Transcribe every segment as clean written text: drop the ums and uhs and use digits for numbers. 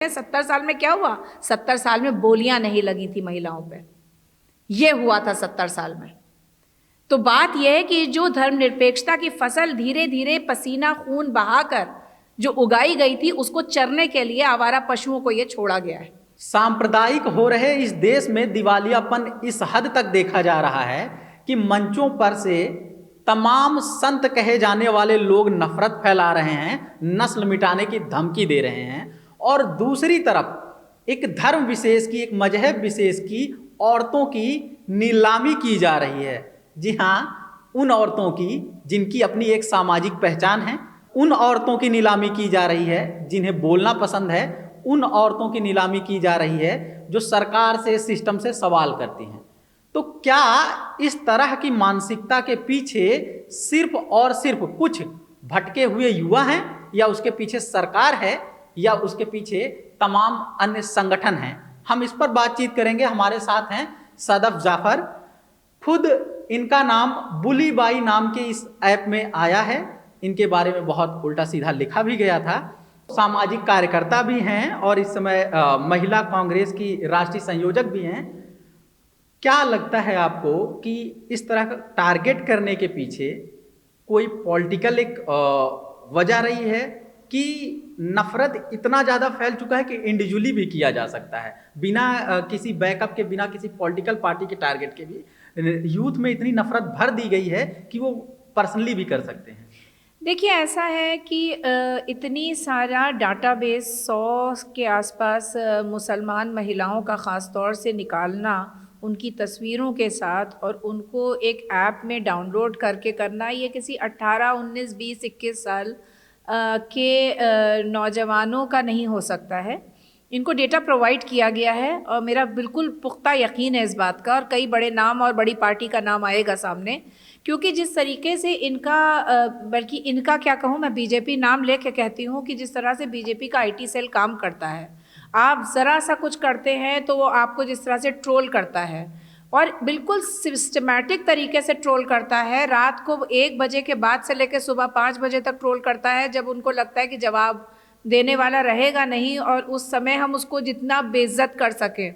70 साल में क्या हुआ? 70 साल में गोलियां नहीं लगी थी महिलाओं पे, ये हुआ था 70 साल में। तो बात यह है कि जो धर्मनिरपेक्षता की फसल धीरे धीरे पसीना खून बहाकर जो उगाई गई थी, उसको चरने के लिए आवारा पशुओं को ये छोड़ा गया है। सांप्रदायिक हो रहे इस देश में दिवालियापन इस हद तक देखा जा रहा है कि मंचों पर से तमाम संत कहे जाने वाले लोग नफरत फैला रहे हैं, नस्ल मिटाने की धमकी दे रहे हैं, और दूसरी तरफ एक धर्म विशेष की, एक मजहब विशेष की औरतों की नीलामी की जा रही है। जी हाँ, उन औरतों की जिनकी अपनी एक सामाजिक पहचान है, उन औरतों की नीलामी की जा रही है जिन्हें बोलना पसंद है, उन औरतों की नीलामी की जा रही है जो सरकार से, सिस्टम से सवाल करती हैं। तो क्या इस तरह की मानसिकता के पीछे सिर्फ और सिर्फ कुछ भटके हुए युवा हैं, या उसके पीछे सरकार है, या उसके पीछे तमाम अन्य संगठन हैं? हम इस पर बातचीत करेंगे। हमारे साथ हैं सदफ जाफर, खुद इनका नाम बुली बाई नाम के इस ऐप में आया है, इनके बारे में बहुत उल्टा सीधा लिखा भी गया था। सामाजिक कार्यकर्ता भी हैं और इस समय महिला कांग्रेस की राष्ट्रीय संयोजक भी हैं। क्या लगता है आपको कि इस तरह का टारगेट करने के पीछे कोई पॉलिटिकल एक वजह रही है, कि नफरत इतना ज़्यादा फैल चुका है कि इंडिविजुअली भी किया जा सकता है, बिना किसी बैकअप के, बिना किसी पॉलिटिकल पार्टी के टारगेट के भी यूथ में इतनी नफरत भर दी गई है कि वो पर्सनली भी कर सकते हैं? देखिए, ऐसा है कि इतनी सारा डाटाबेस 100 के आसपास मुसलमान महिलाओं का ख़ास तौर से निकालना उनकी तस्वीरों के साथ और उनको एक ऐप में डाउनलोड करके करना, ये किसी 18, 19, 20, 21 साल के नौजवानों का नहीं हो सकता है। इनको डेटा प्रोवाइड किया गया है और मेरा बिल्कुल पुख्ता यकीन है इस बात का, और कई बड़े नाम और बड़ी पार्टी का नाम आएगा सामने, क्योंकि जिस तरीके से इनका बल्कि इनका क्या कहूँ, मैं बीजेपी नाम लेके कहती हूँ कि जिस तरह से बीजेपी का आईटी सेल काम करता है, आप ज़रा सा कुछ करते हैं तो वो आपको जिस तरह से ट्रोल करता है, और बिल्कुल सिस्टमैटिक तरीके से ट्रोल करता है। रात को 1 बजे के बाद से लेकर सुबह 5 बजे तक ट्रोल करता है, जब उनको लगता है कि जवाब देने वाला रहेगा नहीं, और उस समय हम उसको जितना बेइज्जत कर सकें।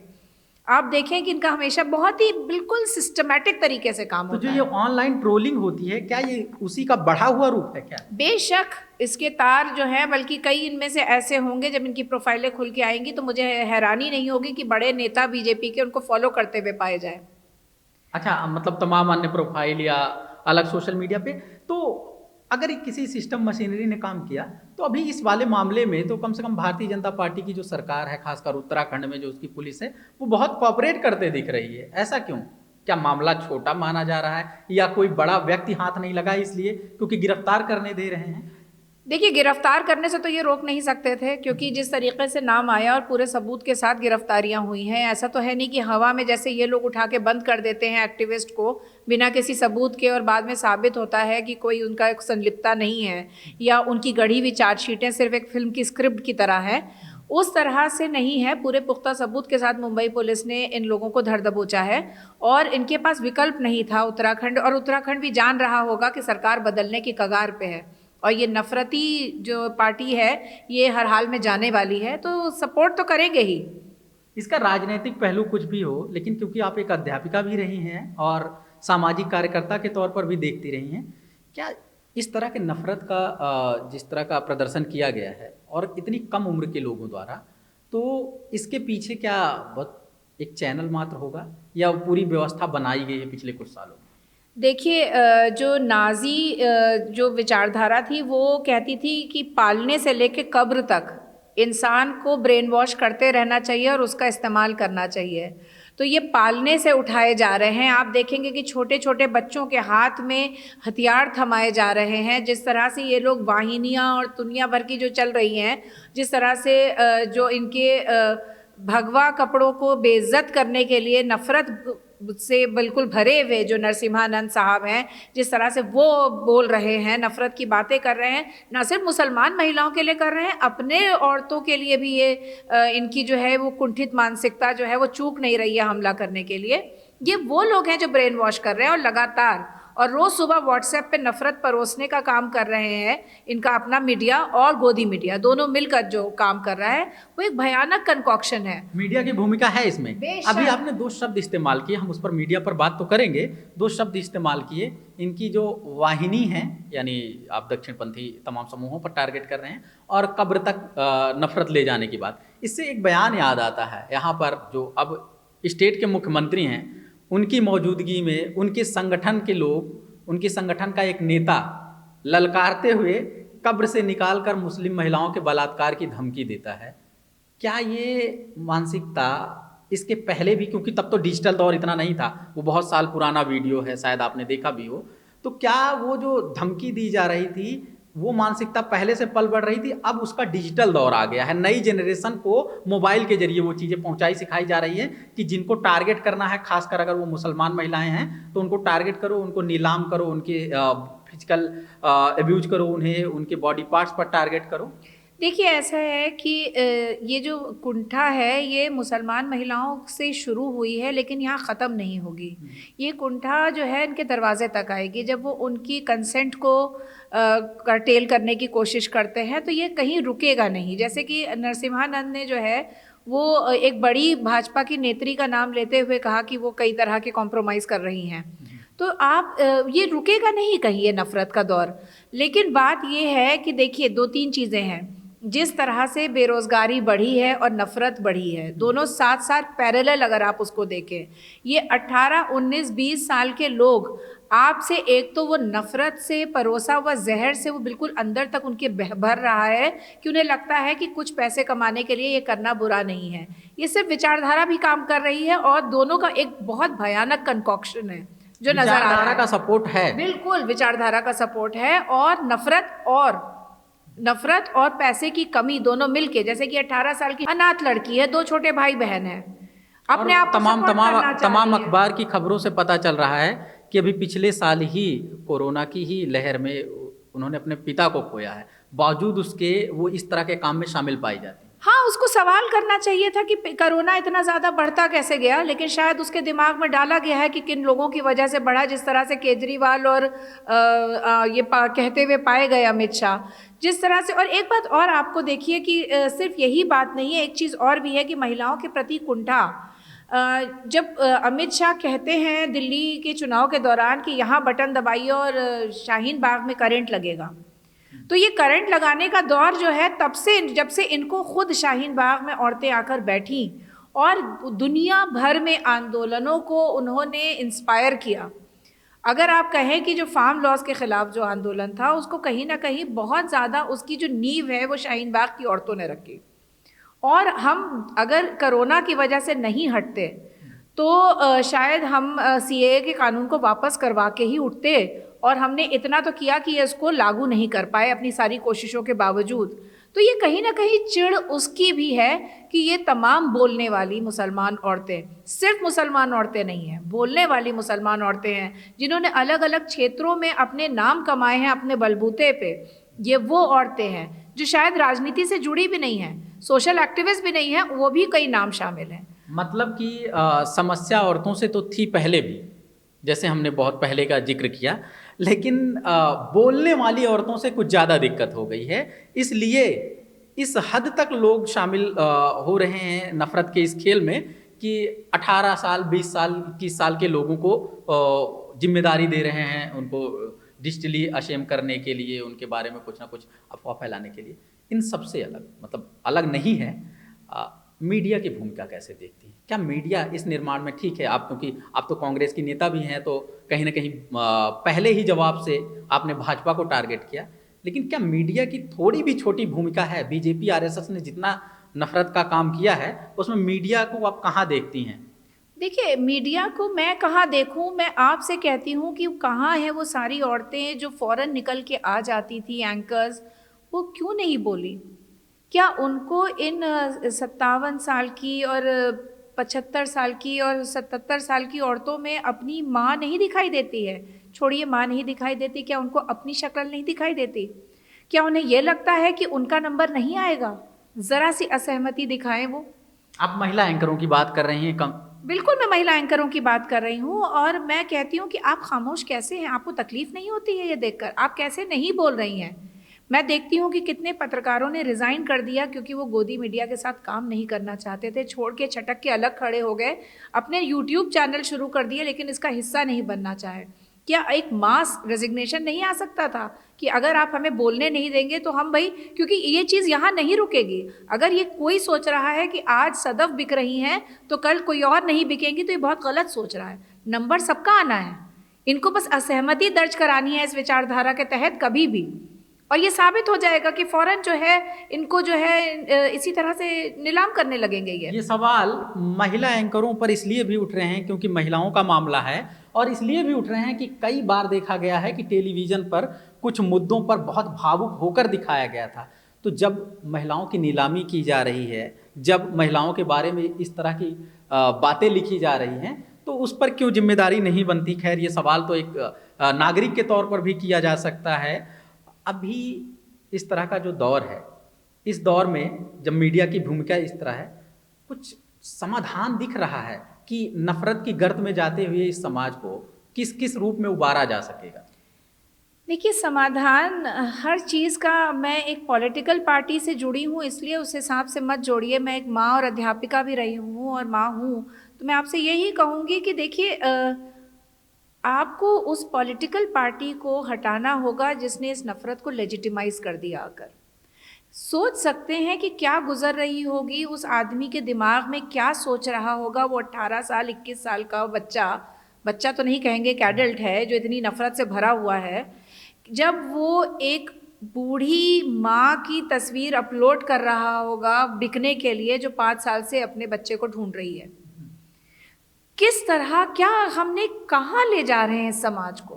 आप देखें कि इनका हमेशा बहुत ही बिल्कुल सिस्टमैटिक तरीके से काम होता है। तो जो ये ऑनलाइन ट्रोलिंग होती है, क्या ये उसी का बढ़ा हुआ रूप है क्या? बेशक इसके तार जो हैं, बल्कि कई इनमें से ऐसे होंगे, जब इनकी प्रोफाइलें खुल के आएंगी तो मुझे हैरानी नहीं होगी कि बड़े नेता बीजेपी के उनको फॉलो करते हुए पाए जाए। अच्छा, मतलब तमाम अन्य प्रोफाइल या अलग सोशल मीडिया पे। तो अगर किसी सिस्टम मशीनरी ने काम किया, तो अभी इस वाले मामले में तो कम से कम भारतीय जनता पार्टी की जो सरकार है, खासकर उत्तराखंड में जो उसकी पुलिस है, वो बहुत कॉपरेट करते दिख रही है। ऐसा क्यों? क्या मामला छोटा माना जा रहा है, या कोई बड़ा व्यक्ति हाथ नहीं लगा इसलिए क्योंकि गिरफ्तार करने दे रहे हैं? देखिए, गिरफ्तार करने से तो ये रोक नहीं सकते थे, क्योंकि जिस तरीके से नाम आया और पूरे सबूत के साथ गिरफ्तारियां हुई हैं, ऐसा तो है नहीं कि हवा में जैसे ये लोग उठा के बंद कर देते हैं एक्टिविस्ट को बिना किसी सबूत के, और बाद में साबित होता है कि कोई उनका संलिप्तता नहीं है, या उनकी गढ़ी हुई चार्जशीटें सिर्फ एक फिल्म की स्क्रिप्ट की तरह है। उस तरह से नहीं है। पूरे पुख्ता सबूत के साथ मुंबई पुलिस ने इन लोगों को धर दबोचा है, और इनके पास विकल्प नहीं था उत्तराखंड, और उत्तराखंड भी जान रहा होगा कि सरकार बदलने की कगार पे है, और ये नफरती जो पार्टी है ये हर हाल में जाने वाली है, तो सपोर्ट तो करेंगे ही। इसका राजनीतिक पहलू कुछ भी हो, लेकिन क्योंकि आप एक अध्यापिका भी रही हैं और सामाजिक कार्यकर्ता के तौर पर भी देखती रही हैं, क्या इस तरह के नफरत का जिस तरह का प्रदर्शन किया गया है और इतनी कम उम्र के लोगों द्वारा, तो इसके पीछे क्या बहुत एक चैनल मात्र होगा, या पूरी व्यवस्था बनाई गई है पिछले कुछ सालों में? देखिए, जो नाजी जो विचारधारा थी वो कहती थी कि पालने से लेकर कब्र तक इंसान को ब्रेन वॉश करते रहना चाहिए और उसका इस्तेमाल करना चाहिए। तो ये पालने से उठाए जा रहे हैं। आप देखेंगे कि छोटे छोटे बच्चों के हाथ में हथियार थमाए जा रहे हैं। जिस तरह से ये लोग वाहिनियाँ और दुनिया भर की जो चल रही हैं, जिस तरह से जो इनके भगवा कपड़ों को बेइज्जत करने के लिए नफ़रत से बिल्कुल भरे हुए जो नरसिम्हानंद साहब हैं, जिस तरह से वो बोल रहे हैं, नफ़रत की बातें कर रहे हैं, ना सिर्फ मुसलमान महिलाओं के लिए कर रहे हैं, अपने औरतों के लिए भी ये इनकी जो है वो कुंठित मानसिकता जो है वो चूक नहीं रही है हमला करने के लिए। ये वो लोग हैं जो ब्रेन वॉश कर रहे हैं, और लगातार और रोज़ सुबह व्हाट्सएप पे नफ़रत परोसने का काम कर रहे हैं। इनका अपना मीडिया और गोदी मीडिया दोनों मिलकर जो काम कर रहा है वो एक भयानक कंकॉक्शन है। मीडिया की भूमिका है इसमें। बेशक। अभी आपने दो शब्द इस्तेमाल किए, हम उस पर मीडिया पर बात तो करेंगे। दो शब्द इस्तेमाल किए, इनकी जो वाहिनी है, यानी आप दक्षिणपंथी तमाम समूहों पर टारगेट कर रहे हैं, और कब्र तक नफरत ले जाने की बात। इससे एक बयान याद आता है, यहाँ पर जो अब स्टेट के मुख्यमंत्री हैं उनकी मौजूदगी में उनके संगठन के लोग, उनके संगठन का एक नेता ललकारते हुए कब्र से निकालकर मुस्लिम महिलाओं के बलात्कार की धमकी देता है। क्या ये मानसिकता इसके पहले भी, क्योंकि तब तो डिजिटल दौर इतना नहीं था, वो बहुत साल पुराना वीडियो है, शायद आपने देखा भी हो, तो क्या वो जो धमकी दी जा रही थी वो मानसिकता पहले से पल बढ़ रही थी? अब उसका डिजिटल दौर आ गया है, नई जनरेशन को मोबाइल के जरिए वो चीज़ें पहुंचाई सिखाई जा रही है कि जिनको टारगेट करना है, खासकर अगर वो मुसलमान महिलाएं हैं तो उनको टारगेट करो, उनको नीलाम करो, उनके फिजिकल अब्यूज करो, उन्हें उनके बॉडी पार्ट्स पर टारगेट करो। देखिए, ऐसा है कि ये जो कुंठा है ये मुसलमान महिलाओं से शुरू हुई है लेकिन यहाँ ख़त्म नहीं होगी। ये कुंठा जो है इनके दरवाजे तक आएगी। जब वो उनकी कंसेंट को कर्टेल करने की कोशिश करते हैं तो ये कहीं रुकेगा नहीं। जैसे कि नरसिम्हानंद ने जो है वो एक बड़ी भाजपा की नेत्री का नाम लेते हुए कहा कि वो कई तरह के कॉम्प्रोमाइज़ कर रही हैं। तो आप ये रुकेगा नहीं कहीं ये नफ़रत का दौर। लेकिन बात ये है कि देखिए, दो तीन चीज़ें हैं। जिस तरह से बेरोज़गारी बढ़ी है और नफ़रत बढ़ी है, दोनों साथ साथ पैरेलल अगर आप उसको देखें, ये 18, 19, 20 साल के लोग आपसे, एक तो वो नफ़रत से परोसा हुआ जहर से वो बिल्कुल अंदर तक उनके भर रहा है कि उन्हें लगता है कि कुछ पैसे कमाने के लिए ये करना बुरा नहीं है। ये सिर्फ विचारधारा भी काम कर रही है और दोनों का एक बहुत भयानक कंकॉक्शन है जो नज़र आ रहा है। विचारधारा का सपोर्ट है, बिल्कुल विचारधारा का सपोर्ट है, और नफरत और पैसे की कमी दोनों मिलके, जैसे कि 18 साल की अनाथ लड़की है, 2 छोटे भाई बहन हैं, अपने आप तमाम अखबार की खबरों से पता चल रहा है कि अभी पिछले साल ही कोरोना की ही लहर में उन्होंने अपने पिता को खोया है, बावजूद उसके वो इस तरह के काम में शामिल पाई जाती। हाँ, उसको सवाल करना चाहिए था कि कोरोना इतना ज़्यादा बढ़ता कैसे गया, लेकिन शायद उसके दिमाग में डाला गया है कि किन लोगों की वजह से बढ़ा, जिस तरह से केजरीवाल और कहते हुए पाए गए अमित शाह, जिस तरह से। और एक बात और आपको देखिए कि सिर्फ यही बात नहीं है, एक चीज़ और भी है कि महिलाओं के प्रति कुंठा। जब अमित शाह कहते हैं दिल्ली के चुनाव के दौरान कि यहाँ बटन दबाइए और शाहीन बाग में करंट लगेगा, तो ये करंट लगाने का दौर जो है तब से, जब से इनको खुद शाहीन बाग में औरतें आकर बैठी और दुनिया भर में आंदोलनों को उन्होंने इंस्पायर किया। अगर आप कहें कि जो फार्म लॉज के ख़िलाफ़ जो आंदोलन था उसको कहीं ना कहीं बहुत ज़्यादा उसकी जो नींव है वो शाहीन बाग की औरतों ने रखी। और हम अगर कोरोना की वजह से नहीं हटते तो शायद हम सीएए के कानून को वापस करवा के ही उठते, और हमने इतना तो किया कि ये इसको लागू नहीं कर पाए अपनी सारी कोशिशों के बावजूद। तो ये कहीं ना कहीं चिढ़ उसकी भी है कि ये तमाम बोलने वाली मुसलमान औरतें, सिर्फ मुसलमान औरतें नहीं हैं, बोलने वाली मुसलमान औरतें हैं जिन्होंने अलग अलग क्षेत्रों में अपने नाम कमाए हैं अपने बलबूते पे। ये वो औरतें हैं जो शायद राजनीति से जुड़ी भी नहीं हैं, सोशल एक्टिविस्ट भी नहीं हैं, वो भी कई नाम शामिल हैं। मतलब कि समस्या औरतों से तो थी पहले भी, जैसे हमने बहुत पहले का जिक्र किया, लेकिन बोलने वाली औरतों से कुछ ज़्यादा दिक्कत हो गई है। इसलिए इस हद तक लोग शामिल हो रहे हैं नफ़रत के इस खेल में कि 18 साल 20 साल 21 साल के लोगों को जिम्मेदारी दे रहे हैं, उनको डिजिटली अशेम करने के लिए, उनके बारे में कुछ ना कुछ अफवाह फैलाने के लिए। इन सबसे अलग, मतलब अलग नहीं है, मीडिया की भूमिका कैसे देखती हैं? क्या मीडिया इस निर्माण में ठीक है? आप, क्योंकि आप तो कांग्रेस की नेता भी हैं, तो कहीं ना कहीं पहले ही जवाब से आपने भाजपा को टारगेट किया, लेकिन क्या मीडिया की थोड़ी भी छोटी भूमिका है? बीजेपी आरएसएस ने जितना नफरत का काम किया है उसमें मीडिया को आप कहाँ देखती हैं? देखिए, मीडिया को मैं कहाँ देखूँ, मैं आपसे कहती हूँ कि कहाँ हैं वो सारी औरतें जो फ़ौरन निकल के आ जाती थी एंकर्स, वो क्यों नहीं बोली? क्या उनको इन 57 साल की और 75 साल की और 77 साल की औरतों में अपनी माँ नहीं दिखाई देती है? छोड़िए माँ नहीं दिखाई देती, क्या उनको अपनी शक्ल नहीं दिखाई देती? क्या उन्हें ये लगता है कि उनका नंबर नहीं आएगा? ज़रा सी असहमति दिखाएं वो। आप महिला एंकरों की बात कर रही हैं, बिल्कुल मैं महिला एंकरों की बात कर रही हूँ, और मैं कहती हूँ कि आप खामोश कैसे हैं? आपको तकलीफ नहीं होती है ये देखकर? आप कैसे नहीं बोल रही हैं? मैं देखती हूँ कि कितने पत्रकारों ने रिज़ाइन कर दिया क्योंकि वो गोदी मीडिया के साथ काम नहीं करना चाहते थे, छोड़ के छटक के अलग खड़े हो गए, अपने यूट्यूब चैनल शुरू कर दिए लेकिन इसका हिस्सा नहीं बनना चाहे। क्या एक मास रेजिग्नेशन नहीं आ सकता था कि अगर आप हमें बोलने नहीं देंगे तो हम भाई, क्योंकि ये चीज़ यहाँ नहीं रुकेगी। अगर ये कोई सोच रहा है कि आज सदफ बिक रही हैं तो कल कोई और नहीं बिकेंगी, तो ये बहुत गलत सोच रहा है। नंबर सबका आना है, इनको बस असहमति दर्ज करानी है इस विचारधारा के तहत कभी भी, और ये साबित हो जाएगा कि फौरन जो है इनको जो है इसी तरह से नीलाम करने लगेंगे। ये सवाल महिला एंकरों पर इसलिए भी उठ रहे हैं क्योंकि महिलाओं का मामला है, और इसलिए भी उठ रहे हैं कि कई बार देखा गया है कि टेलीविज़न पर कुछ मुद्दों पर बहुत भावुक होकर दिखाया गया था। तो जब महिलाओं की नीलामी की जा रही है, जब महिलाओं के बारे में इस तरह की बातें लिखी जा रही हैं, तो उस पर क्यों जिम्मेदारी नहीं बनती? खैर, ये सवाल तो एक नागरिक के तौर पर भी किया जा सकता है। अभी इस तरह का जो दौर है, इस दौर में जब मीडिया की भूमिका इस तरह है, कुछ समाधान दिख रहा है कि नफरत की गर्त में जाते हुए इस समाज को किस किस रूप में उबारा जा सकेगा? देखिए, समाधान हर चीज़ का, मैं एक पॉलिटिकल पार्टी से जुड़ी हूँ इसलिए उस हिसाब से मत जोड़िए। मैं एक माँ और अध्यापिका भी रही हूँ और माँ हूँ, तो मैं आपसे यही कहूँगी कि देखिए, आपको उस पॉलिटिकल पार्टी को हटाना होगा जिसने इस नफ़रत को लेजिटिमाइज़ कर दिया। आकर सोच सकते हैं कि क्या गुजर रही होगी उस आदमी के दिमाग में, क्या सोच रहा होगा वो 18 साल 21 साल का बच्चा तो नहीं कहेंगे, एक एडल्ट है जो इतनी नफ़रत से भरा हुआ है, जब वो एक बूढ़ी माँ की तस्वीर अपलोड कर रहा होगा बिकने के लिए, जो 5 साल से अपने बच्चे को ढूंढ रही है। किस तरह, क्या हमने कहाँ ले जा रहे हैं समाज को?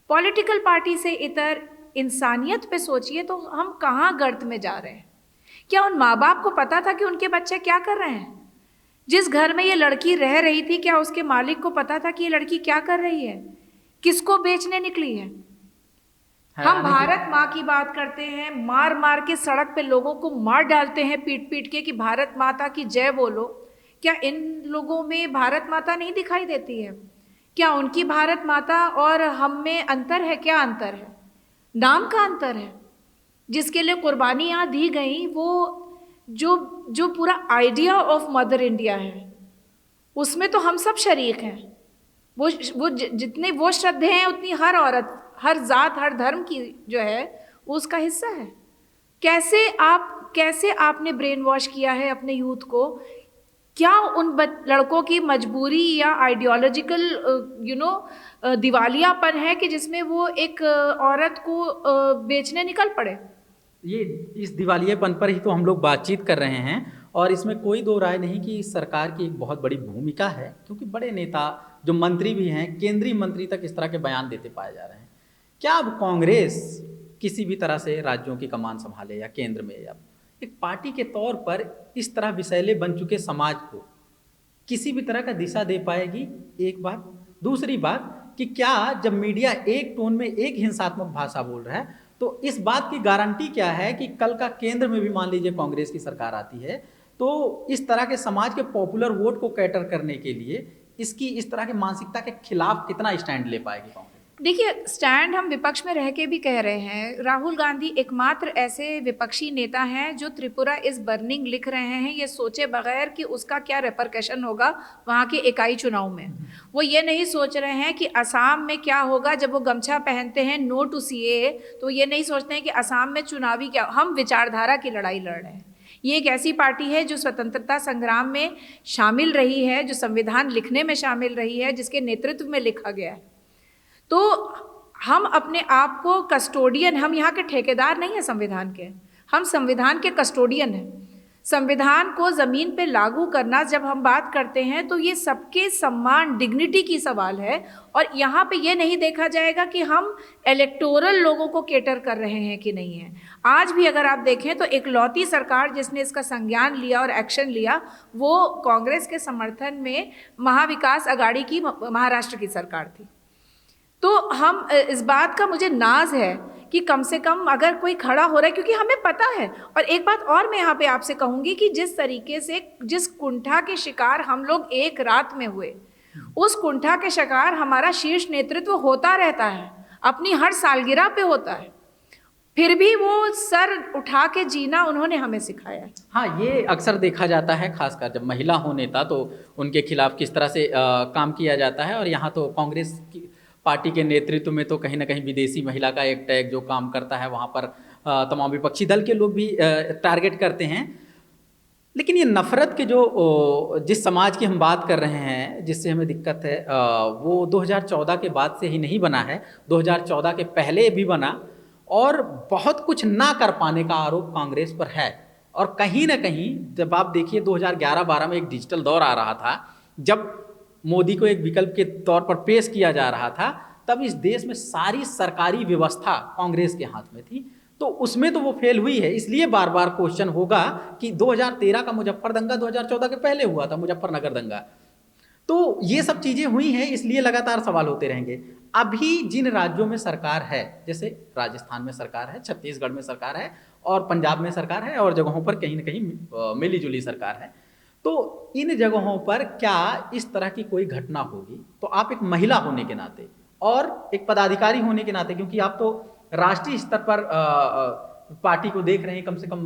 पॉलिटिकल पार्टी से इतर इंसानियत पे सोचिए तो हम कहाँ गर्त में जा रहे हैं? क्या उन माँ बाप को पता था कि उनके बच्चे क्या कर रहे हैं? जिस घर में ये लड़की रह रही थी, क्या उसके मालिक को पता था कि ये लड़की क्या कर रही है, किसको बेचने निकली है? हम भारत माँ की बात करते हैं, मार मार के सड़क पे लोगों को मार डालते हैं पीट पीट के कि भारत माता की जय बोलो। क्या इन लोगों में भारत माता नहीं दिखाई देती है? क्या उनकी भारत माता और हम में अंतर है? क्या अंतर है? नाम का अंतर है। जिसके लिए कुर्बानियाँ दी गई, वो जो पूरा आइडिया ऑफ मदर इंडिया है, उसमें तो हम सब शरीक हैं। वो जितने वो श्रद्धे हैं उतनी हर औरत, हर जात, हर धर्म की जो है वो उसका हिस्सा है। कैसे आपने ब्रेन वॉश किया है अपने यूथ को? क्या उन लड़कों की मजबूरी या आइडियोलॉजिकल दिवालियापन है कि जिसमें वो एक औरत को बेचने निकल पड़े? ये इस दिवालियेपन पर ही तो हम लोग बातचीत कर रहे हैं, और इसमें कोई दो राय नहीं कि सरकार की एक बहुत बड़ी भूमिका है, क्योंकि बड़े नेता जो मंत्री भी हैं, केंद्रीय मंत्री तक इस तरह के बयान देते पाए जा रहे हैं। क्या अब कांग्रेस किसी भी तरह से राज्यों की कमान संभाले या केंद्र में, या एक पार्टी के तौर पर इस तरह विषैले बन चुके समाज को किसी भी तरह का दिशा दे पाएगी? एक बात। दूसरी बात कि क्या जब मीडिया एक टोन में एक हिंसात्मक भाषा बोल रहा है, तो इस बात की गारंटी क्या है कि कल का केंद्र में भी मान लीजिए कांग्रेस की सरकार आती है, तो इस तरह के समाज के पॉपुलर वोट को कैटर करने के लिए इसकी इस तरह की मानसिकता के खिलाफ कितना स्टैंड ले पाएगी कांग्रेस? देखिए, स्टैंड हम विपक्ष में रह के भी कह रहे हैं। राहुल गांधी एकमात्र ऐसे विपक्षी नेता हैं जो त्रिपुरा इज बर्निंग लिख रहे हैं, ये सोचे बगैर कि उसका क्या रेपरकशन होगा वहाँ के इकाई चुनाव में। वो ये नहीं सोच रहे हैं कि असम में क्या होगा जब वो गमछा पहनते हैं नो टू सीएए, तो ये नहीं सोचते हैं कि असम में चुनावी क्या। हम विचारधारा की लड़ाई लड़ रहे हैं। ये एक ऐसी पार्टी है जो स्वतंत्रता संग्राम में शामिल रही है, जो संविधान लिखने में शामिल रही है, जिसके नेतृत्व में लिखा गया है। तो हम अपने आप को कस्टोडियन, हम यहाँ के ठेकेदार नहीं हैं संविधान के, हम संविधान के कस्टोडियन हैं। संविधान को ज़मीन पे लागू करना जब हम बात करते हैं तो ये सबके सम्मान, डिग्निटी की सवाल है, और यहाँ पे ये नहीं देखा जाएगा कि हम इलेक्टोरल लोगों को केटर कर रहे हैं कि नहीं है। आज भी अगर आप देखें तो इकलौती सरकार जिसने इसका संज्ञान लिया और एक्शन लिया वो कांग्रेस के समर्थन में महाविकास अघाड़ी की महाराष्ट्र की सरकार थी। तो हम इस बात का मुझे नाज है कि कम से कम अगर कोई खड़ा हो रहा है, क्योंकि हमें पता है। और एक बात और मैं यहाँ पे आपसे कहूँगी कि जिस तरीके से जिस कुंठा के शिकार हम लोग एक रात में हुए, उस कुंठा के शिकार हमारा शीर्ष नेतृत्व होता रहता है, अपनी हर सालगिरह पे होता है, फिर भी वो सर उठा के जीना उन्होंने हमें सिखाया है। हाँ, ये अक्सर देखा जाता है, खासकर जब महिला हो नेता तो उनके खिलाफ किस तरह से काम किया जाता है। और यहाँ तो कांग्रेस की पार्टी के नेतृत्व में तो कहीं ना कहीं विदेशी महिला का एक टैग जो काम करता है, वहाँ पर तमाम विपक्षी दल के लोग भी टारगेट करते हैं। लेकिन ये नफ़रत के जो जिस समाज की हम बात कर रहे हैं, जिससे हमें दिक्कत है, वो 2014 के बाद से ही नहीं बना है, 2014 के पहले भी बना। और बहुत कुछ ना कर पाने का आरोप कांग्रेस पर है। और कहीं ना कहीं जब आप देखिए 2011-12 में एक डिजिटल दौर आ रहा था, जब मोदी को एक विकल्प के तौर पर पेश किया जा रहा था, तब इस देश में सारी सरकारी व्यवस्था कांग्रेस के हाथ में थी। तो उसमें तो वो फेल हुई है। इसलिए बार बार क्वेश्चन होगा कि 2013 का मुजफ्फर दंगा 2014 के पहले हुआ था, मुजफ्फरनगर दंगा। तो ये सब चीज़ें हुई हैं, इसलिए लगातार सवाल होते रहेंगे। अभी जिन राज्यों में सरकार है, जैसे राजस्थान में सरकार है, छत्तीसगढ़ में सरकार है, और पंजाब में सरकार है, और जगहों पर कहीं ना कहीं मिली जुली सरकार है, तो इन जगहों पर क्या इस तरह की कोई घटना होगी, तो आप एक महिला होने के नाते और एक पदाधिकारी होने के नाते, क्योंकि आप तो राष्ट्रीय स्तर पर पार्टी को देख रहे हैं, कम से कम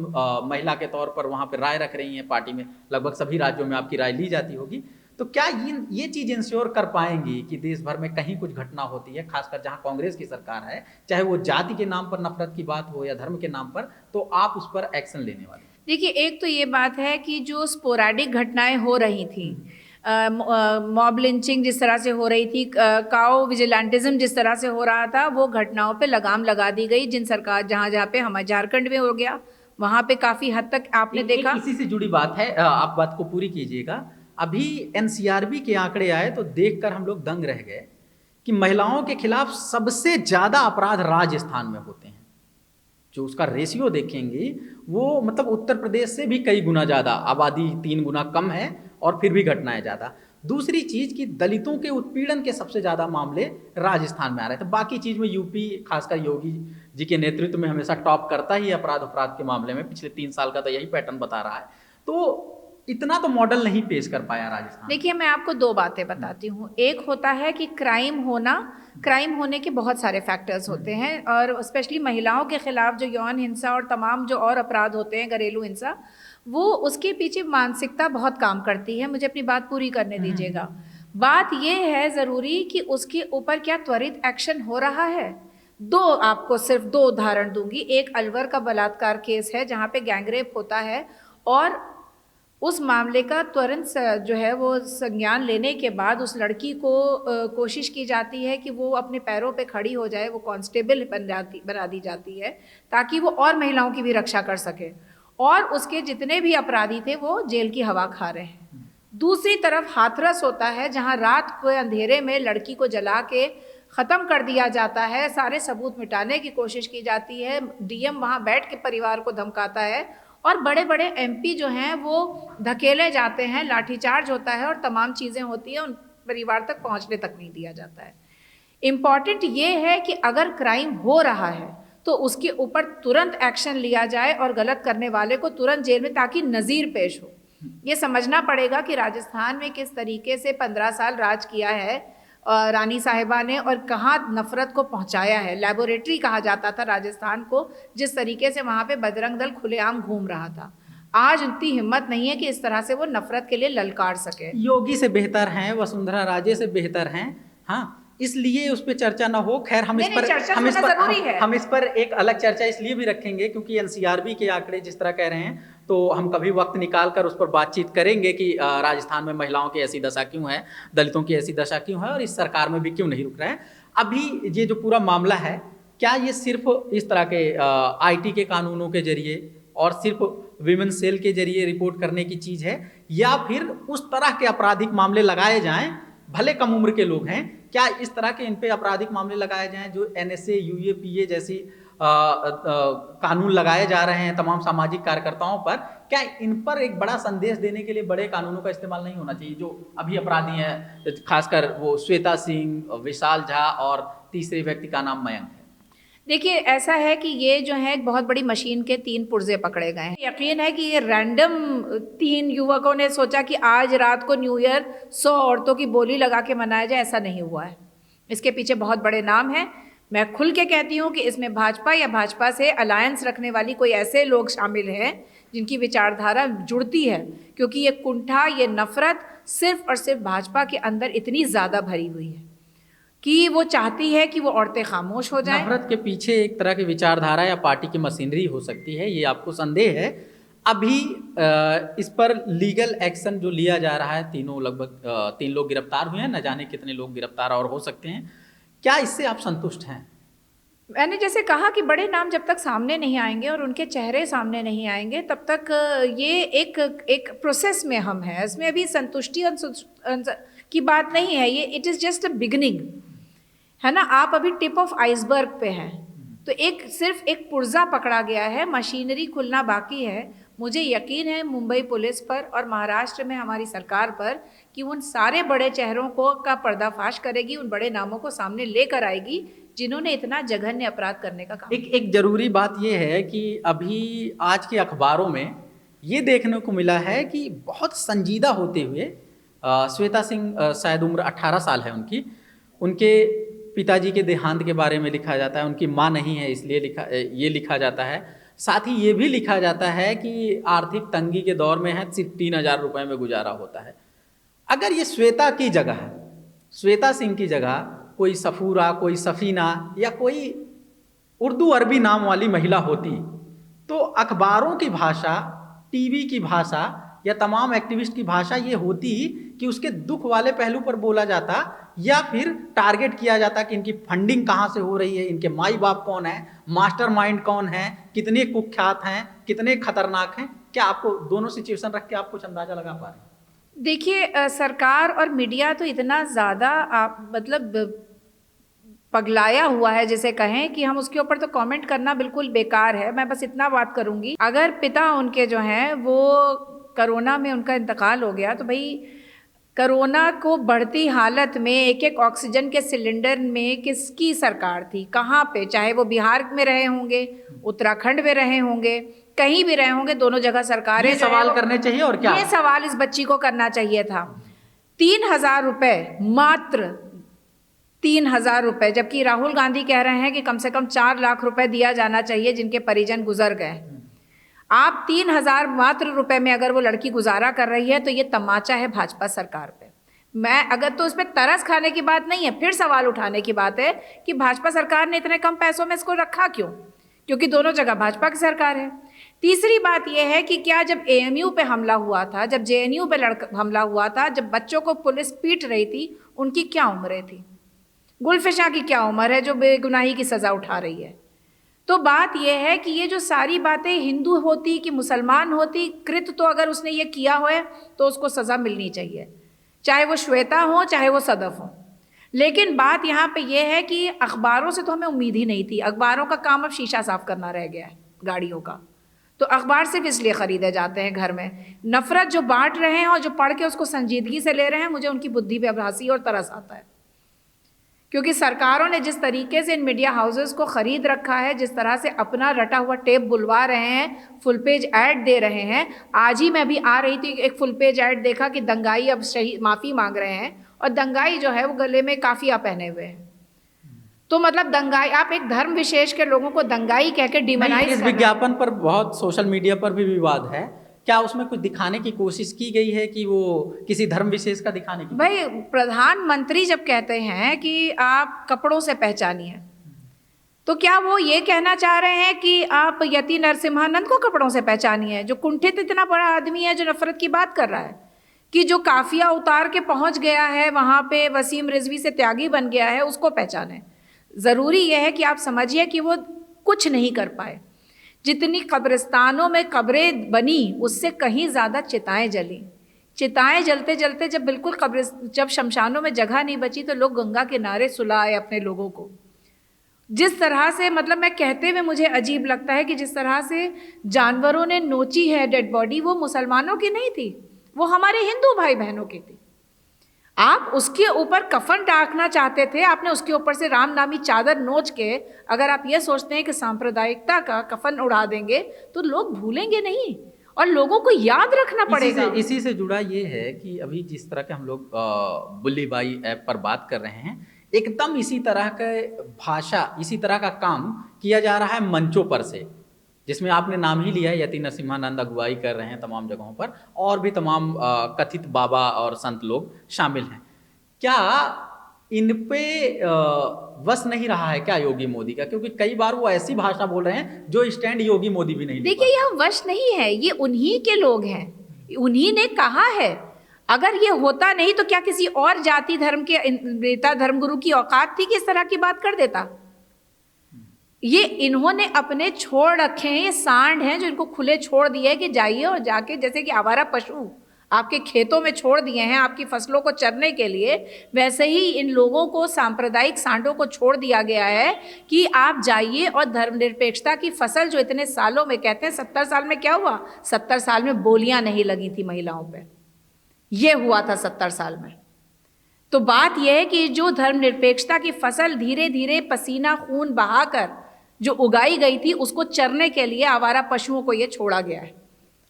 महिला के तौर पर वहाँ पर राय रख रही हैं पार्टी में, लगभग सभी राज्यों में आपकी राय ली जाती होगी, तो क्या ये चीज़ इंश्योर कर पाएंगी कि देश भर में कहीं कुछ घटना होती है, खासकर जहां कांग्रेस की सरकार है, चाहे वो जाति के नाम पर नफरत की बात हो या धर्म के नाम पर, तो आप उस पर एक्शन लेने वाले? देखिए, एक तो ये बात है कि जो स्पोराडिक घटनाएं हो रही थी, मॉब लिंचिंग जिस तरह से हो रही थी, काओ विजिलेंटिज्म जिस तरह से हो रहा था, वो घटनाओं पे लगाम लगा दी गई। जिन सरकार जहाँ पे हमारे झारखंड में हो गया, वहाँ पे काफ़ी हद तक आपने देखा। इसी से जुड़ी बात है, आप बात को पूरी कीजिएगा। अभी एनसीआरबी के आंकड़े आए तो देखकर हम लोग दंग रह गए कि महिलाओं के खिलाफ सबसे ज़्यादा अपराध राजस्थान में होते हैं। जो उसका रेशियो देखेंगे वो मतलब उत्तर प्रदेश से भी कई गुना ज़्यादा, आबादी 3 गुना कम है और फिर भी घटनाएं ज़्यादा। दूसरी चीज़ कि दलितों के उत्पीड़न के सबसे ज़्यादा मामले राजस्थान में आ रहे थे। बाकी चीज़ में यूपी, खासकर योगी जी के नेतृत्व में, हमेशा टॉप करता ही अपराध के मामले में। पिछले 3 साल का तो यही पैटर्न बता रहा है। तो इतना तो मॉडल नहीं पेश कर पाया राजस्थान। देखिए, मैं आपको 2 बातें बताती हूँ। एक होता है कि क्राइम होने के बहुत सारे फैक्टर्स होते हैं, और स्पेशली महिलाओं के खिलाफ जो यौन हिंसा और तमाम जो और अपराध होते हैं, घरेलू हिंसा, वो उसके पीछे मानसिकता बहुत काम करती है। मुझे अपनी बात पूरी करने दीजिएगा। बात ये है ज़रूरी कि उसके ऊपर क्या त्वरित एक्शन हो रहा है। आपको सिर्फ 2 उदाहरण दूंगी। एक अलवर का बलात्कार केस है, जहाँ पे गैंगरेप होता है, और उस मामले का तुरंत जो है वो संज्ञान लेने के बाद उस लड़की को कोशिश की जाती है कि वो अपने पैरों पे खड़ी हो जाए, वो कांस्टेबल बना दी जाती है, ताकि वो और महिलाओं की भी रक्षा कर सके। और उसके जितने भी अपराधी थे वो जेल की हवा खा रहे हैं। दूसरी तरफ हाथरस होता है, जहाँ रात को अंधेरे में लड़की को जला के ख़त्म कर दिया जाता है, सारे सबूत मिटाने की कोशिश की जाती है। डीएम वहाँ बैठ के परिवार को धमकाता है, और बड़े बड़े एमपी जो हैं वो धकेले जाते हैं, लाठीचार्ज होता है, और तमाम चीज़ें होती हैं, उन परिवार तक पहुंचने तक नहीं दिया जाता है। इम्पॉर्टेंट ये है कि अगर क्राइम हो रहा है तो उसके ऊपर तुरंत एक्शन लिया जाए, और गलत करने वाले को तुरंत जेल में, ताकि नज़ीर पेश हो। ये समझना पड़ेगा कि राजस्थान में किस तरीके से 15 साल राज किया है रानी साहिबा ने, और कहाँ नफ़रत को पहुँचाया है। लैबोरेटरी कहा जाता था राजस्थान को, जिस तरीके से वहाँ पे बजरंग दल खुलेआम घूम रहा था। आज उतनी हिम्मत नहीं है कि इस तरह से वो नफ़रत के लिए ललकार सके। योगी से बेहतर हैं, वसुंधरा राजे से बेहतर हैं, हाँ, इसलिए उस पर चर्चा ना हो। खैर, हम इस पर एक अलग चर्चा इसलिए भी रखेंगे क्योंकि एनसीआरबी के आंकड़े जिस तरह कह रहे हैं, तो हम कभी वक्त निकाल कर उस पर बातचीत करेंगे कि राजस्थान में महिलाओं की ऐसी दशा क्यों है, दलितों की ऐसी दशा क्यों है, और इस सरकार में भी क्यों नहीं रुक रहा है। अभी ये जो पूरा मामला है, क्या ये सिर्फ इस तरह के आईटी के कानूनों के जरिए और सिर्फ विमेन सेल के जरिए रिपोर्ट करने की चीज़ है, या फिर उस तरह के आपराधिक मामले लगाए जाएं, भले कम उम्र के लोग हैं, क्या इस तरह के इन पे आपराधिक मामले लगाए जाएं जो एनएसए, यूएपीए जैसी कानून लगाए जा रहे हैं तमाम सामाजिक कार्यकर्ताओं पर, क्या इन पर एक बड़ा संदेश देने के लिए बड़े कानूनों का इस्तेमाल नहीं होना चाहिए? जो अभी अपराधी हैं, खासकर वो श्वेता सिंह, विशाल झा और तीसरे व्यक्ति का नाम मयंक है। देखिए ऐसा है कि ये जो है एक बहुत बड़ी मशीन के 3 पुर्जे पकड़े गए हैं। यकीन है कि ये रैंडम 3 युवकों ने सोचा कि आज रात को न्यू ईयर 100 औरतों की बोली लगा के मनाया जाए, ऐसा नहीं हुआ है। इसके पीछे बहुत बड़े नाम हैं। मैं खुल के कहती हूँ कि इसमें भाजपा या भाजपा से अलायंस रखने वाली कोई ऐसे लोग शामिल हैं जिनकी विचारधारा जुड़ती है, क्योंकि ये कुंठा, ये नफरत सिर्फ और सिर्फ भाजपा के अंदर इतनी ज़्यादा भरी हुई है कि वो चाहती है कि वो औरतें खामोश हो जाएं। नफरत के पीछे एक तरह की विचारधारा या पार्टी की मशीनरी हो सकती है, ये आपको संदेह है? अभी इस पर लीगल एक्शन जो लिया जा रहा है, तीनों लगभग 3 लोग गिरफ्तार हुए हैं, न जाने कितने लोग गिरफ्तार और हो सकते हैं, क्या इससे आप संतुष्ट हैं? मैंने जैसे कहा कि बड़े नाम जब तक सामने नहीं आएंगे और उनके चेहरे सामने नहीं आएंगे तब तक ये एक प्रोसेस में हम हैं। इसमें अभी संतुष्टि की बात नहीं है, ये it is just a beginning है ना। आप अभी टिप ऑफ आइसबर्ग पे हैं, तो सिर्फ एक पुर्जा पकड़ा गया है, मशीनरी खुलना बाकी है। मुझे यकीन है मुंबई पुलिस पर और महाराष्ट्र में हमारी सरकार पर कि उन सारे बड़े चेहरों का पर्दाफाश करेगी, उन बड़े नामों को सामने लेकर आएगी जिन्होंने इतना जघन्य अपराध करने का काम। एक जरूरी बात यह है कि अभी आज के अखबारों में ये देखने को मिला है कि बहुत संजीदा होते हुए श्वेता सिंह, शायद उम्र 18 साल है उनकी, उनके पिताजी के देहांत के बारे में लिखा जाता है। उनकी माँ नहीं है इसलिए लिखा जाता है। साथ ही ये भी लिखा जाता है कि आर्थिक तंगी के दौर में है, सिर्फ 3,000 रुपये में गुजारा होता है। अगर ये श्वेता सिंह की जगह कोई सफूरा, कोई सफीना या कोई उर्दू अरबी नाम वाली महिला होती तो अखबारों की भाषा, टीवी की भाषा या तमाम एक्टिविस्ट की भाषा ये होती कि उसके दुख वाले पहलू पर बोला जाता या फिर टारगेट किया जाता कि इनकी फंडिंग कहाँ से हो रही है, इनके माई बाप कौन है, मास्टरमाइंड कौन है, कितने कुख्यात हैं, कितने खतरनाक हैं। क्या आपको दोनों सिचुएशन रख के आप कुछ अंदाजा लगा पा रहे हैं? देखिए सरकार और मीडिया तो इतना ज़्यादा मतलब पगलाया हुआ है जिसे कहें कि हम उसके ऊपर तो कमेंट करना बिल्कुल बेकार है। मैं बस इतना बात करूंगी, अगर पिता उनके जो हैं वो कोरोना में उनका इंतकाल हो गया तो भाई कोरोना को बढ़ती हालत में एक ऑक्सीजन के सिलेंडर में किसकी सरकार थी, कहाँ पे, चाहे वो बिहार में रहे होंगे, उत्तराखंड में रहे होंगे, कहीं भी रहे होंगे, दोनों जगह सरकारें सवाल करने चाहिए। और क्या ये सवाल इस बच्ची को करना चाहिए था। 3,000 रुपये, मात्र 3,000 रुपये, जबकि राहुल गांधी कह रहे हैं कि कम से कम 4 लाख रुपए दिया जाना चाहिए जिनके परिजन गुजर गए। आप 3,000 मात्र रुपए में अगर वो लड़की गुजारा कर रही है तो ये तमाचा है भाजपा सरकार पे। मैं अगर तो उस पर तरस खाने की बात नहीं है, फिर सवाल उठाने की बात है कि भाजपा सरकार ने इतने कम पैसों में इसको रखा क्यों, क्योंकि दोनों जगह भाजपा की सरकार है। तीसरी बात यह है कि क्या जब AMU पे हमला हुआ था, जब JNU पे हमला हुआ था, जब बच्चों को पुलिस पीट रही थी, उनकी क्या उम्रें थी? गुलफिशा की क्या उम्र है जो बेगुनाही की सज़ा उठा रही है? तो बात यह है कि ये जो सारी बातें हिंदू होती कि मुसलमान होती, कृत तो अगर उसने ये किया हो तो उसको सज़ा मिलनी चाहिए, चाहे वो श्वेता हो चाहे वो सदफ हो। लेकिन बात यहाँ पे ये है कि अखबारों से तो हमें उम्मीद ही नहीं थी। अखबारों का काम अब शीशा साफ करना रह गया है गाड़ियों का, तो अखबार सिर्फ इसलिए ख़रीदे जाते हैं घर में। नफ़रत जो बांट रहे हैं और जो पढ़ के उसको संजीदगी से ले रहे हैं, मुझे उनकी बुद्धि पे अब हंसी और तरस आता है, क्योंकि सरकारों ने जिस तरीके से इन मीडिया हाउसेस को ख़रीद रखा है, जिस तरह से अपना रटा हुआ टेप बुलवा रहे हैं, फुल पेज ऐड दे रहे हैं। आज ही मैं भी आ रही थी, एक फुल पेज ऐड देखा कि दंगाई अब माफ़ी मांग रहे हैं और दंगाई जो है वो गले में काफिया पहने हुए हैं। तो मतलब दंगाई, आप एक धर्म विशेष के लोगों को दंगाई कह के डिमोनाइज। इस विज्ञापन पर बहुत सोशल मीडिया पर भी विवाद है, क्या उसमें कुछ दिखाने की कोशिश की गई है कि वो किसी धर्म विशेष का दिखाने की? भाई प्रधानमंत्री जब कहते हैं कि आप कपड़ों से पहचानिए, तो क्या वो ये कहना चाह रहे हैं कि आप यति नरसिम्हानंद को कपड़ों से पहचानिए, जो कुंठित इतना बड़ा आदमी है, जो नफरत की बात कर रहा है, कि जो काफिया उतार के पहुंच गया है वहां पे, वसीम रिजवी से त्यागी बन गया है, उसको पहचाने? ज़रूरी यह है कि आप समझिए कि वो कुछ नहीं कर पाए। जितनी कब्रिस्तानों में कब्रें बनी, उससे कहीं ज़्यादा चिताएं जली। चिताएं जलते जलते जब शमशानों में जगह नहीं बची तो लोग गंगा किनारे सुलाए अपने लोगों को। जिस तरह से, मतलब मैं कहते हुए मुझे अजीब लगता है कि जिस तरह से जानवरों ने नोची है डेड बॉडी, वो मुसलमानों की नहीं थी, वो हमारे हिंदू भाई बहनों की थी। आप उसके ऊपर कफन टाकना चाहते थे, आपने उसके ऊपर से राम नामी चादर नोच के, अगर आप ये सोचते हैं कि सांप्रदायिकता का कफन उड़ा देंगे तो लोग भूलेंगे नहीं और लोगों को याद रखना पड़ेगा। इसी से जुड़ा ये है कि अभी जिस तरह के हम लोग बुल्ली बाई ऐप पर बात कर रहे हैं, एकदम इसी तरह के भाषा, इसी तरह का काम किया जा रहा है मंचों पर से, जिसमें आपने नाम ही लिया है, यति नरसिम्हानंद अगुवाई कर रहे हैं तमाम जगहों पर, और भी तमाम कथित बाबा और संत लोग शामिल हैं। क्या इन पे वश नहीं रहा है क्या योगी मोदी का? क्योंकि कई बार वो ऐसी भाषा बोल रहे हैं जो स्टैंड योगी मोदी भी नहीं ले देखिए, यह वश नहीं है, ये उन्हीं के लोग हैं, उन्हीं ने कहा है। अगर ये होता नहीं तो क्या किसी और जाति धर्म के नेता धर्मगुरु की औकात थी कि इस तरह की बात कर देता? ये इन्होंने अपने छोड़ रखे हैं, ये सांड हैं जो इनको खुले छोड़ दिए कि जाइए और जाके, जैसे कि आवारा पशु आपके खेतों में छोड़ दिए हैं आपकी फसलों को चरने के लिए, वैसे ही इन लोगों को, सांप्रदायिक सांडों को छोड़ दिया गया है कि आप जाइए और धर्मनिरपेक्षता की फसल जो इतने सालों में, कहते हैं 70 साल में क्या हुआ, 70 साल में बोलियां नहीं लगी थी महिलाओं पे, ये हुआ था 70 साल में। तो बात यह है कि जो धर्मनिरपेक्षता की फसल धीरे धीरे पसीना खून बहाकर जो उगाई गई थी, उसको चरने के लिए आवारा पशुओं को ये छोड़ा गया है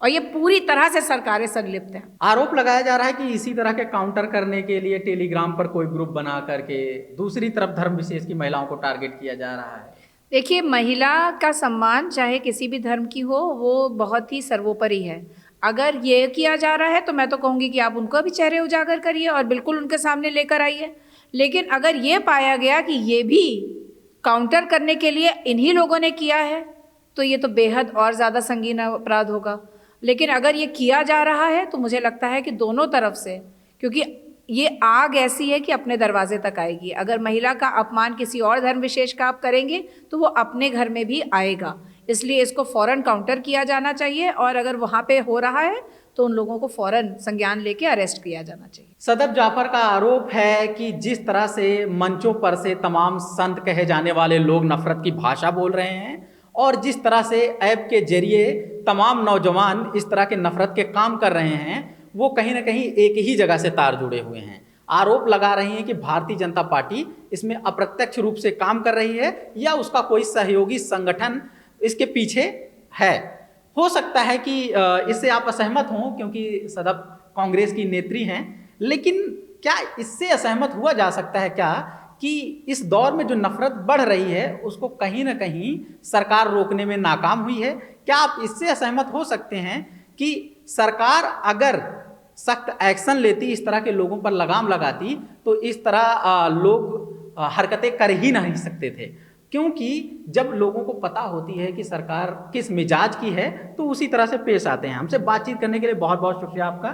और ये पूरी तरह से सरकारें संलिप्त हैं। आरोप लगाया जा रहा है कि इसी तरह के काउंटर करने के लिए टेलीग्राम पर कोई ग्रुप बना करके दूसरी तरफ धर्म विशेष की महिलाओं को टारगेट किया जा रहा है। देखिए, महिला का सम्मान चाहे किसी भी धर्म की हो, वो बहुत ही सर्वोपरि है। अगर ये किया जा रहा है तो मैं तो कहूँगी कि आप उनको भी चेहरे उजागर करिए और बिल्कुल उनके सामने लेकर आइए। लेकिन अगर ये पाया गया कि ये भी काउंटर करने के लिए इन्हीं लोगों ने किया है तो ये तो बेहद और ज़्यादा संगीन अपराध होगा। लेकिन अगर ये किया जा रहा है तो मुझे लगता है कि दोनों तरफ से, क्योंकि ये आग ऐसी है कि अपने दरवाजे तक आएगी। अगर महिला का अपमान किसी और धर्म विशेष का आप करेंगे तो वो अपने घर में भी आएगा, इसलिए इसको फ़ौरन काउंटर किया जाना चाहिए और अगर वहाँ पे हो रहा है तो उन लोगों को फ़ौरन संज्ञान लेके अरेस्ट किया जाना चाहिए। सदफ जाफर का आरोप है कि जिस तरह से मंचों पर से तमाम संत कहे जाने वाले लोग नफरत की भाषा बोल रहे हैं और जिस तरह से ऐप के जरिए तमाम नौजवान इस तरह के नफरत के काम कर रहे हैं, वो कहीं ना कहीं एक ही जगह से तार जुड़े हुए हैं। आरोप लगा रही हैं कि भारतीय जनता पार्टी इसमें अप्रत्यक्ष रूप से काम कर रही है या उसका कोई सहयोगी संगठन इसके पीछे है। हो सकता है कि इससे आप असहमत हों क्योंकि सदफ कांग्रेस की नेत्री हैं, लेकिन क्या इससे असहमत हुआ जा सकता है क्या कि इस दौर में जो नफरत बढ़ रही है उसको कहीं ना कहीं सरकार रोकने में नाकाम हुई है? क्या आप इससे असहमत हो सकते हैं कि सरकार अगर सख्त एक्शन लेती, इस तरह के लोगों पर लगाम लगाती, तो इस तरह लोग हरकतें कर ही नहीं सकते थे? क्योंकि जब लोगों को पता होती है कि सरकार किस मिजाज की है तो उसी तरह से पेश आते हैं। हमसे बातचीत करने के लिए बहुत बहुत शुक्रिया आपका।